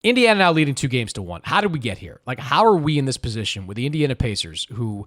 Indiana now leading 2-1. How did we get here? Like, how are we in this position with the Indiana Pacers who,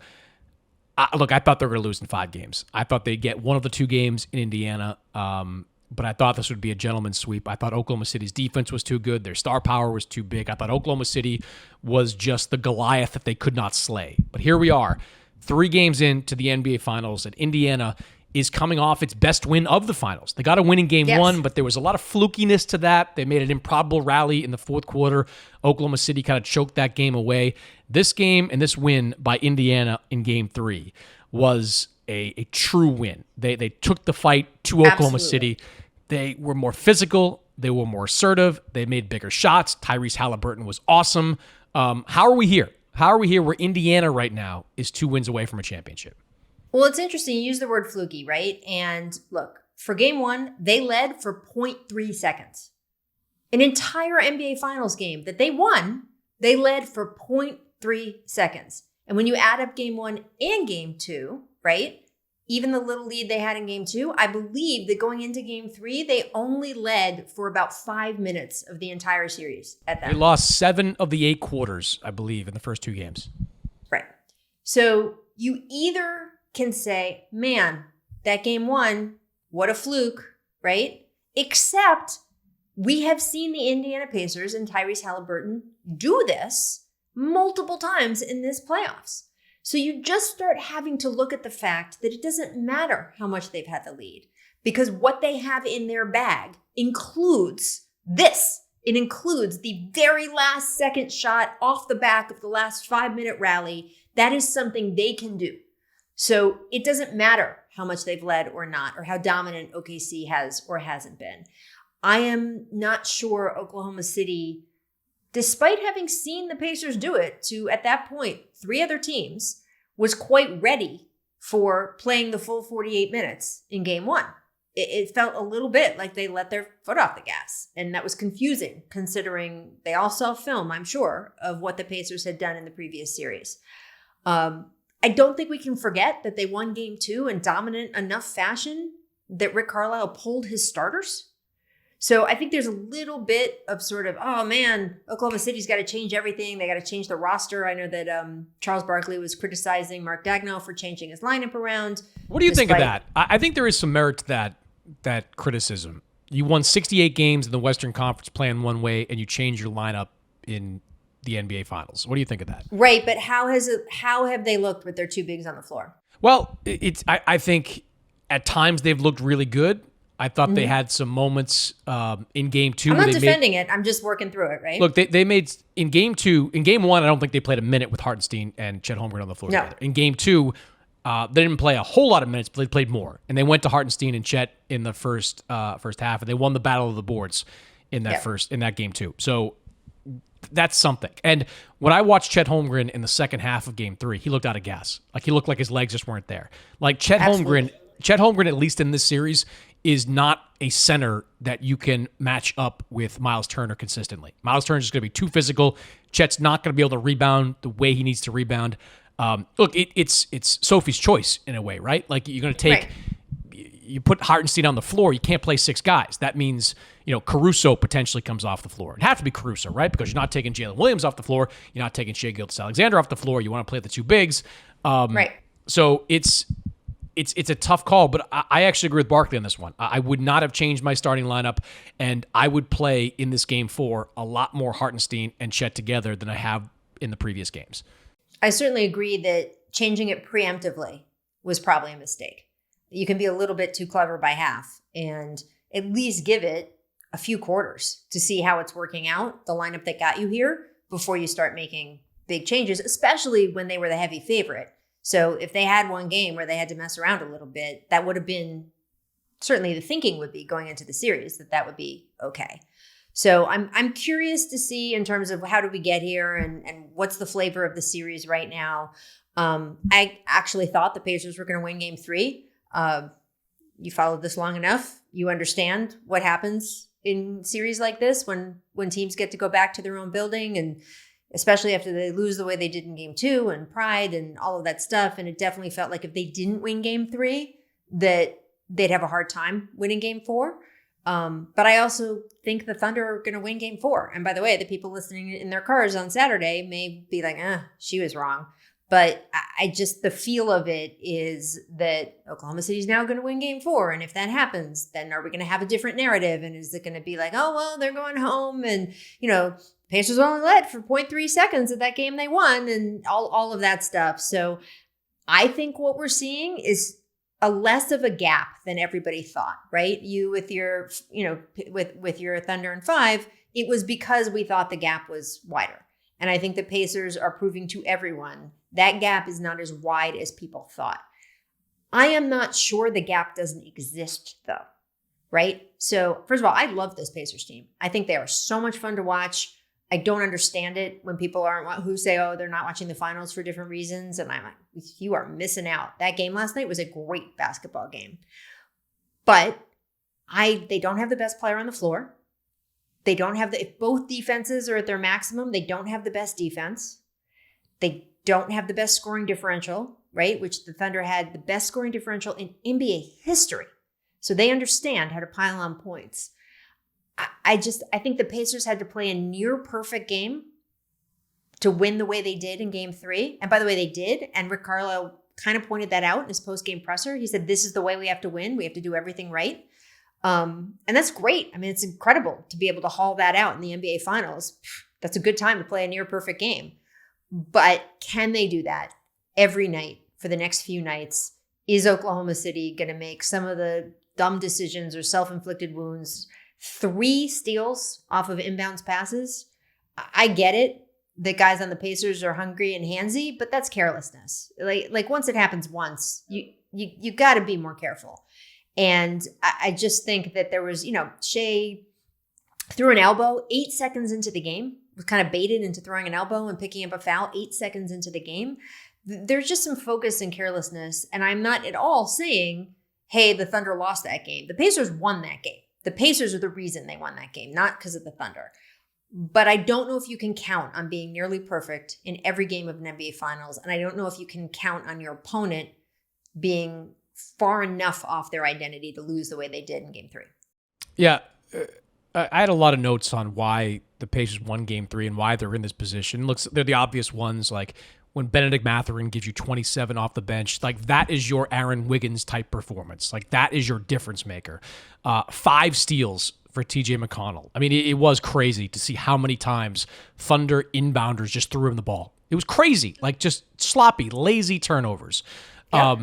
look, I thought they were going to lose in 5 games. I thought they'd get one of the 2 games in Indiana, but I thought this would be a gentleman's sweep. I thought Oklahoma City's defense was too good. Their star power was too big. I thought Oklahoma City was just the Goliath that they could not slay. But here we are, 3 games into the NBA Finals, and Indiana is coming off its best win of the finals. They got a win in game 1, but there was a lot of flukiness to that. They made an improbable rally in the fourth quarter. Oklahoma City kind of choked that game away. This game and this win by Indiana in game 3 was a true win. They took the fight to Oklahoma City. They were more physical. They were more assertive. They made bigger shots. Tyrese Halliburton was awesome. How are we here? How are we here where Indiana right now is 2 wins away from a championship? Well, it's interesting. You use the word fluky, right? And look, for game 1, they led for 0.3 seconds. An entire NBA Finals game that they won, they led for 0.3 seconds. And when you add up game 1 and game 2, right? Even the little lead they had in game 2, I believe that going into game 3, they only led for about 5 minutes of the entire series at that. They lost 7 of the 8 quarters, I believe, in the first 2 games. Right. So you either can say, man, that game 1, what a fluke, right? Except we have seen the Indiana Pacers and Tyrese Halliburton do this multiple times in this playoffs. So you just start having to look at the fact that it doesn't matter how much they've had the lead, because what they have in their bag includes this. It includes the very last second shot off the back of the last 5-minute rally. That is something they can do. So it doesn't matter how much they've led or not, or how dominant OKC has or hasn't been. I am not sure Oklahoma City, despite having seen the Pacers do it to, at that point, 3 other teams, was quite ready for playing the full 48 minutes in game 1. It felt a little bit like they let their foot off the gas. And that was confusing, considering they all saw film, I'm sure, of what the Pacers had done in the previous series. I don't think we can forget that they won game 2 in dominant enough fashion that Rick Carlisle pulled his starters. So I think there's a little bit of sort of, oh man, Oklahoma City's got to change everything. They got to change the roster. I know that Charles Barkley was criticizing Mark Dagnall for changing his lineup around. What do you think of that? I think there is some merit to that criticism. You won 68 games in the Western Conference playing one way, and you changed your lineup in the NBA Finals. What do you think of that? Right, but how have they looked with their 2 bigs on the floor? Well, I think at times they've looked really good. I thought they had some moments in game 2. I'm not defending it. I'm just working through it, right? Look, they made in game 2. In game 1, I don't think they played a minute with Hartenstein and Chet Holmgren on the floor together. In game 2, they didn't play a whole lot of minutes, but they played more. And they went to Hartenstein and Chet in the first half, and they won the battle of the boards in that game 2. So that's something. And when I watched Chet Holmgren in the second half of game 3, he looked out of gas. Like, he looked like his legs just weren't there. Like, Chet Holmgren, at least in this series, is not a center that you can match up with Miles Turner consistently. Miles Turner is going to be too physical. Chet's not going to be able to rebound the way he needs to rebound. Look, it's Sophie's choice in a way, right? Like, you're going to take... Right. You put Hartenstein on the floor, you can't play 6 guys. That means, Caruso potentially comes off the floor. It'd have to be Caruso, right? Because you're not taking Jalen Williams off the floor. You're not taking Shai Gilgeous-Alexander off the floor. You want to play the 2 bigs. Right. So it's a tough call, but I actually agree with Barkley on this one. I would not have changed my starting lineup, and I would play in this game 4 a lot more Hartenstein and Chet together than I have in the previous games. I certainly agree that changing it preemptively was probably a mistake. You can be a little bit too clever by half and at least give it a few quarters to see how it's working out, the lineup that got you here, before you start making big changes, especially when they were the heavy favorite. So if they had one game where they had to mess around a little bit, that would have been, certainly the thinking would be going into the series, that would be okay. So I'm curious to see in terms of how do we get here and what's the flavor of the series right now. I actually thought the Pacers were going to win game 3. You followed this long enough. You understand what happens in series like this when teams get to go back to their own building, and especially after they lose the way they did in game 2 and pride and all of that stuff. And it definitely felt like if they didn't win game 3, that they'd have a hard time winning game 4. But I also think the Thunder are going to win game 4. And by the way, the people listening in their cars on Saturday may be like, she was wrong. But I just, the feel of it is that Oklahoma City is now going to win game 4. And if that happens, then are we going to have a different narrative? And is it going to be like, oh, well, they're going home and, Pacers only led for 0.3 seconds of that game they won and all of that stuff. So I think what we're seeing is a less of a gap than everybody thought, right? You with your, with your Thunder in 5, it was because we thought the gap was wider. And I think the Pacers are proving to everyone that gap is not as wide as people thought. I am not sure the gap doesn't exist though, right? So first of all, I love this Pacers team. I think they are so much fun to watch. I don't understand it when people who say, oh, they're not watching the finals for different reasons. And I'm like, you are missing out. That game last night was a great basketball game. But they don't have the best player on the floor. They don't have if both defenses are at their maximum, they don't have the best defense. They don't have the best scoring differential, right? Which the Thunder had the best scoring differential in NBA history. So they understand how to pile on points. I think the Pacers had to play a near perfect game to win the way they did in game 3. And by the way, they did. And Rick Carlisle kind of pointed that out in his post-game presser. He said, this is the way we have to win. We have to do everything right. And that's great. I mean, it's incredible to be able to haul that out in the NBA Finals. That's a good time to play a near perfect game. But can they do that every night for the next few nights? Is Oklahoma City going to make some of the dumb decisions or self-inflicted wounds? 3 steals off of inbounds passes. I get it. The guys on the Pacers are hungry and handsy, but that's carelessness. Like once it happens once, you got to be more careful. And I just think that there was, Shea threw an elbow 8 seconds into the game, was kind of baited into throwing an elbow and picking up a foul 8 seconds into the game. There's just some focus and carelessness. And I'm not at all saying, hey, the Thunder lost that game. The Pacers won that game. The Pacers are the reason they won that game, not because of the Thunder. But I don't know if you can count on being nearly perfect in every game of an NBA Finals. And I don't know if you can count on your opponent being far enough off their identity to lose the way they did in game 3. Yeah. I had a lot of notes on why the Pacers won game 3 and why they're in this position. They're the obvious ones, like when Benedict Mathurin gives you 27 off the bench, like that is your Aaron Wiggins type performance. Like that is your difference maker. 5 steals for TJ McConnell. I mean, it was crazy to see how many times Thunder inbounders just threw him the ball. It was crazy, like just sloppy, lazy turnovers. Yep.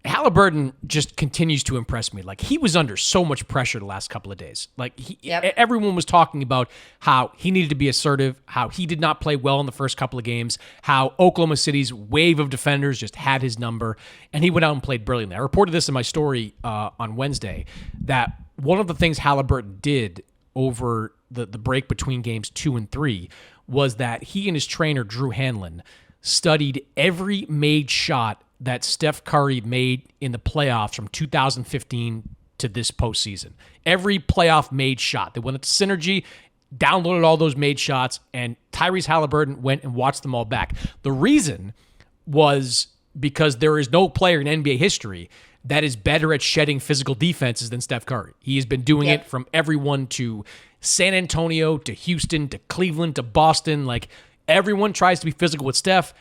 Halliburton just continues to impress me. Like he was under so much pressure the last couple of days. Like everyone was talking about how he needed to be assertive, how he did not play well in the first couple of games, how Oklahoma City's wave of defenders just had his number, and he went out and played brilliantly. I reported this in my story on Wednesday that one of the things Halliburton did over the break between games 2 and 3 was that he and his trainer, Drew Hanlon, studied every made shot that Steph Curry made in the playoffs from 2015 to this postseason. Every playoff made shot. They went to Synergy, downloaded all those made shots, and Tyrese Halliburton went and watched them all back. The reason was because there is no player in NBA history that is better at shedding physical defenses than Steph Curry. He has been doing it from everyone to San Antonio to Houston to Cleveland to Boston. Like everyone tries to be physical with Steph.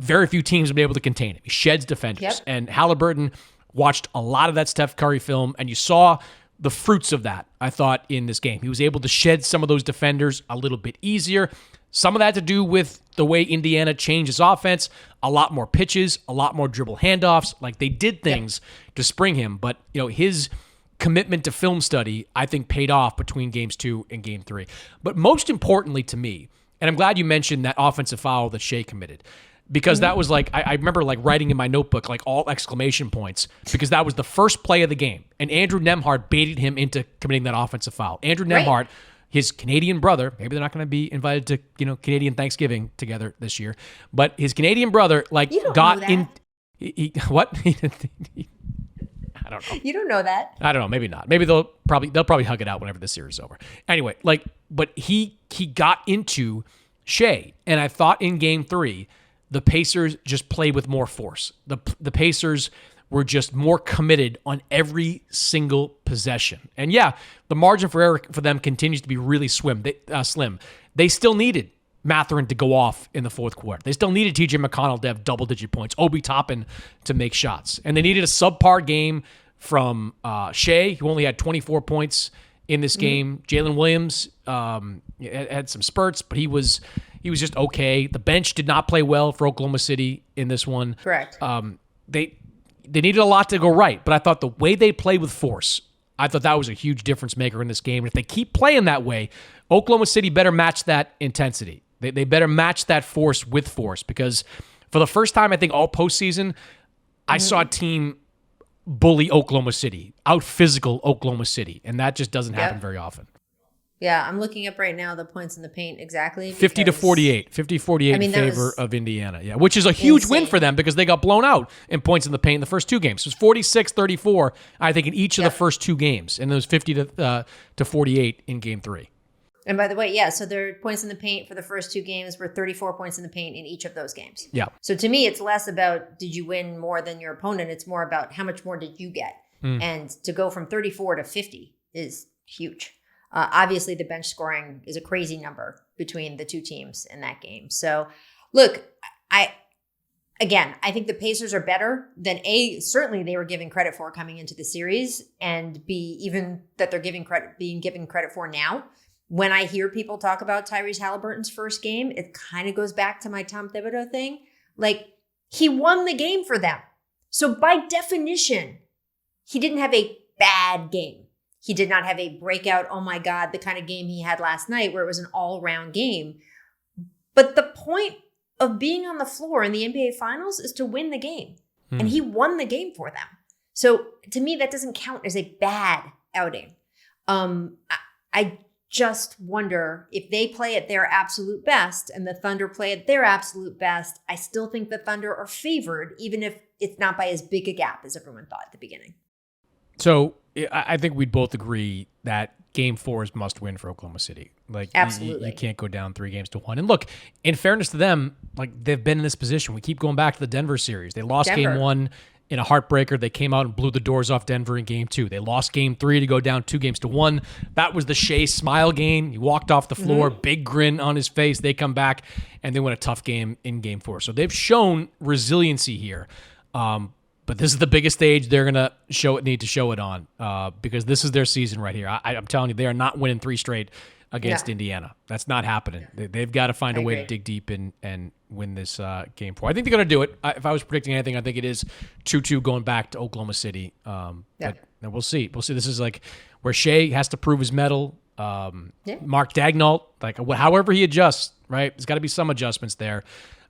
Very few teams have been able to contain him. He sheds defenders. And Halliburton watched a lot of that Steph Curry film, and you saw the fruits of that, I thought, in this game. He was able to shed some of those defenders a little bit easier. Some of that to do with the way Indiana changed his offense, a lot more pitches, a lot more dribble handoffs. Like they did things to spring him, but his commitment to film study, I think, paid off between games 2 and game 3. But most importantly to me, and I'm glad you mentioned that offensive foul that Shea committed, because that was like, I remember like writing in my notebook, like all exclamation points, because that was the first play of the game. And Andrew Nembhard baited him into committing that offensive foul. Andrew Nembhard, his Canadian brother, maybe they're not going to be invited to, Canadian Thanksgiving together this year, but his Canadian brother, like got in, what? I don't know. You don't know that. I don't know. Maybe not. Maybe they'll probably hug it out whenever the series is over. Anyway, but he got into Shea, and I thought in game 3, the Pacers just played with more force. The Pacers were just more committed on every single possession. And yeah, the margin for error for them continues to be really slim. They still needed Mathurin to go off in the fourth quarter. They still needed TJ McConnell to have double-digit points, Obi Toppin to make shots. And they needed a subpar game from Shea, who only had 24 points in this game. Jalen Williams had some spurts, but he was just okay. The bench did not play well for Oklahoma City in this one. Correct. They needed a lot to go right, but I thought the way they played with force, I thought that was a huge difference maker in this game. And if they keep playing that way, Oklahoma City better match that intensity. They better match that force with force, because for the first time, I think all postseason, I saw a team bully Oklahoma City, out-physical Oklahoma City, and that just doesn't happen very often. Yeah, I'm looking up right now the points in the paint exactly. 50-48. 50-48 in favor of Indiana. Yeah, which is a huge win for them because they got blown out in points in the paint in the first two games. It was 46-34, I think, in each of the first two games, and it was 50-48 in game three. And by the way, yeah, so their points in the paint for the first two games were 34 points in the paint in each of those games. Yeah. So to me, it's less about did you win more than your opponent. It's more about how much more did you get. And to go from 34 to 50 is huge. Obviously, the bench scoring is a crazy number between the two teams in that game. So, look, I think the Pacers are better than certainly they were given credit for coming into the series, and B, even that they're being given credit for now. When I hear people talk about Tyrese Halliburton's first game, it kind of goes back to my Tom Thibodeau thing. Like, he won the game for them. So by definition, he didn't have a bad game. He did not have a breakout, oh my God, the kind of game he had last night where it was an all-around game. But the point of being on the floor in the NBA Finals is to win the game. And he won the game for them. So to me, that doesn't count as a bad outing. I just wonder if they play at their absolute best and the Thunder play at their absolute best. I still think the Thunder are favored, even if it's not by as big a gap as everyone thought at the beginning. So I think we'd both agree that Game 4 is must win for Oklahoma City. Like, absolutely, you can't go down 3-1. And look, in fairness to them, like, they've been in this position. We keep going back to the Denver series. They lost Game 1 in a heartbreaker. They came out and blew the doors off Denver in Game 2. They lost Game 3 to go down 2-1. That was the Shea smile game. He walked off the floor, big grin on his face. They come back, and they win a tough game in Game 4. So they've shown resiliency here. But this is the biggest stage they're going to need to show it on, because this is their season right here. I'm telling you, they are not winning 3 straight against Indiana. That's not happening. They've got to find a way to dig deep and win this Game 4. I think they're going to do it. If I was predicting anything, I think it is 2-2 going back to Oklahoma City. But we'll see. We'll see. This is like where Shea has to prove his mettle. Mark Daigneault, like however he adjusts, right? There's got to be some adjustments there.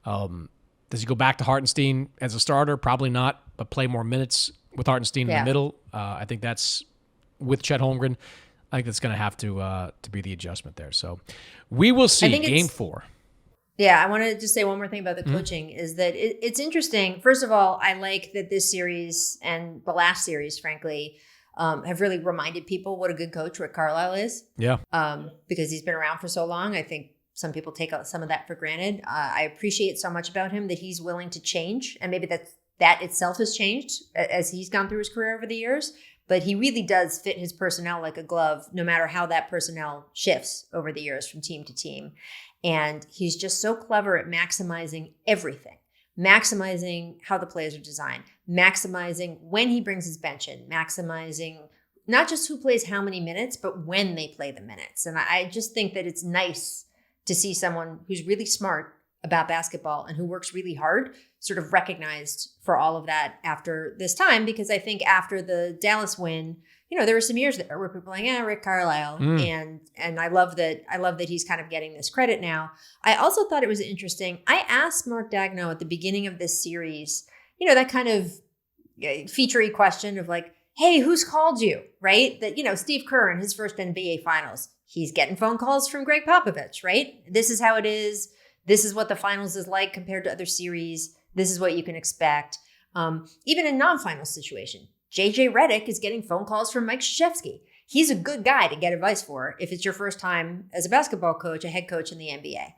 Does he go back to Hartenstein as a starter? Probably not, but play more minutes with Hartenstein in the middle. I think that's with Chet Holmgren. I think that's going to have to be the adjustment there. So we will see Game 4. Yeah, I want to just say one more thing about the coaching is that it's interesting. First of all, I like that this series and the last series, frankly, have really reminded people what a good coach Rick Carlisle is. Yeah. Because he's been around for so long. I think some people take some of that for granted. I appreciate so much about him that he's willing to change. And maybe that itself has changed as he's gone through his career over the years. But he really does fit his personnel like a glove, no matter how that personnel shifts over the years from team to team. And he's just so clever at maximizing everything, maximizing how the plays are designed, maximizing when he brings his bench in, maximizing not just who plays how many minutes, but when they play the minutes. And I just think that it's nice to see someone who's really smart about basketball and who works really hard sort of recognized for all of that after this time, because I think after the Dallas win, there were some years there where people were like, Rick Carlisle. And I love that he's kind of getting this credit now. I also thought it was interesting. I asked Mark Daigneault at the beginning of this series, that kind of featurey question of like, hey, who's called you? Right? That, Steve Kerr in his first NBA finals, he's getting phone calls from Greg Popovich, right? This is how it is. This is what the finals is like compared to other series. This is what you can expect. Even in non-final situation, JJ Redick is getting phone calls from Mike Krzyzewski. He's a good guy to get advice for if it's your first time as a basketball coach, a head coach in the NBA.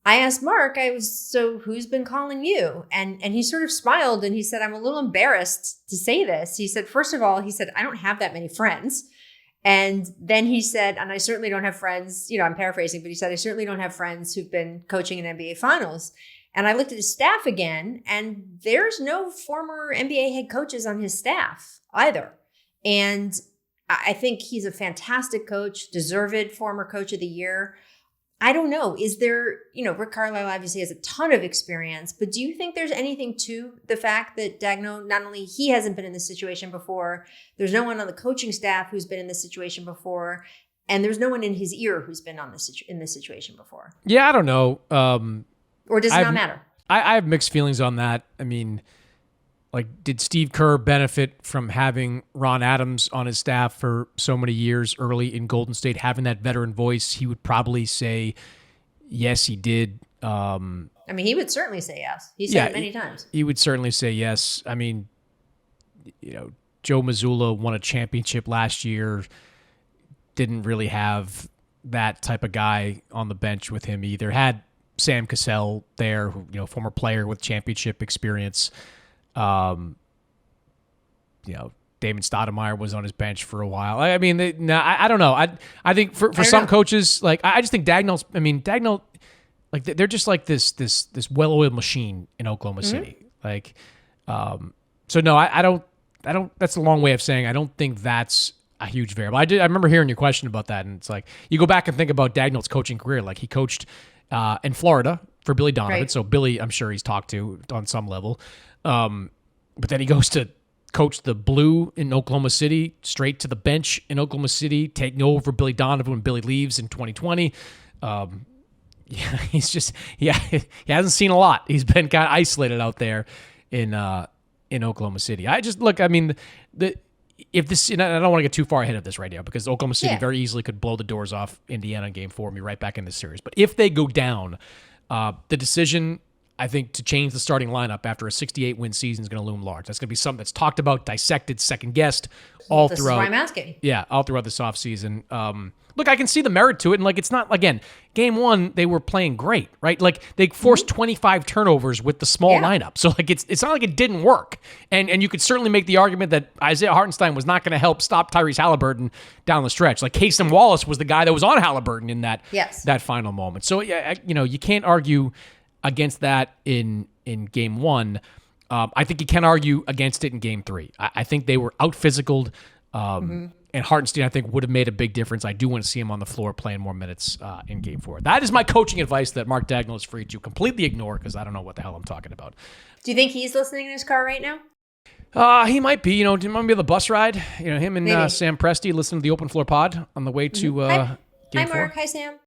I asked Mark, so who's been calling you? And he sort of smiled and he said, I'm a little embarrassed to say this. He said, first of all, I don't have that many friends. And then he said, and I certainly don't have friends, I'm paraphrasing, but he said, I certainly don't have friends who've been coaching in NBA finals. And I looked at his staff again, and there's no former NBA head coaches on his staff either. And I think he's a fantastic coach, deserved former coach of the year. I don't know. Is there, Rick Carlisle obviously has a ton of experience, but do you think there's anything to the fact that Daigneault, not only he hasn't been in this situation before, there's no one on the coaching staff who's been in this situation before, and there's no one in his ear who's been in this situation before? Yeah, I don't know. Or does it not matter? I have mixed feelings on that. I mean, like, did Steve Kerr benefit from having Ron Adams on his staff for so many years early in Golden State, having that veteran voice? He would probably say, yes, he did. I mean, he would certainly say yes. He said it many times. He would certainly say yes. I mean, Joe Mazzulla won a championship last year, didn't really have that type of guy on the bench with him either. Had Sam Cassell there, who, former player with championship experience. Damon Stoudemire was on his bench for a while. I mean, I don't know. I think for some coaches, like, I just think Daigneault, like, they're just like this well-oiled machine in Oklahoma City. Like, so no, I don't, that's a long way of saying I don't think that's a huge variable. I remember hearing your question about that, and it's like, you go back and think about Daigneault's coaching career. Like, he coached in Florida for Billy Donovan. Right. So Billy, I'm sure he's talked to on some level. But then he goes to coach the Blue in Oklahoma City, straight to the bench in Oklahoma City, taking over Billy Donovan when Billy leaves in 2020. He hasn't seen a lot. He's been kind of isolated out there in Oklahoma City. I don't want to get too far ahead of this right now, because Oklahoma City very easily could blow the doors off Indiana in Game 4 and be right back in this series. But if they go down, the decision, I think, to change the starting lineup after a 68-win season is going to loom large. That's going to be something that's talked about, dissected, second-guessed all throughout. This is why I'm asking. Yeah, all throughout this offseason. Look, I can see the merit to it. And, like, it's not, again, Game 1, they were playing great, right? Like, they forced 25 turnovers with the small lineup. So, like, it's not like it didn't work. And you could certainly make the argument that Isaiah Hartenstein was not going to help stop Tyrese Halliburton down the stretch. Like, Casey Wallace was the guy that was on Halliburton in that final moment. So, yeah, you can't argue against that in Game 1. I think you can argue against it in Game 3. I think they were out-physicaled, and Hartenstein, I think, would have made a big difference. I do want to see him on the floor playing more minutes in Game 4. That is my coaching advice that Mark Daigneault is free to completely ignore, because I don't know what the hell I'm talking about. Do you think he's listening in his car right now? He might be. Do you remember the bus ride? Him and Sam Presti listening to the Open Floor pod on the way to Game 4. Hi, Mark. Hi, Sam.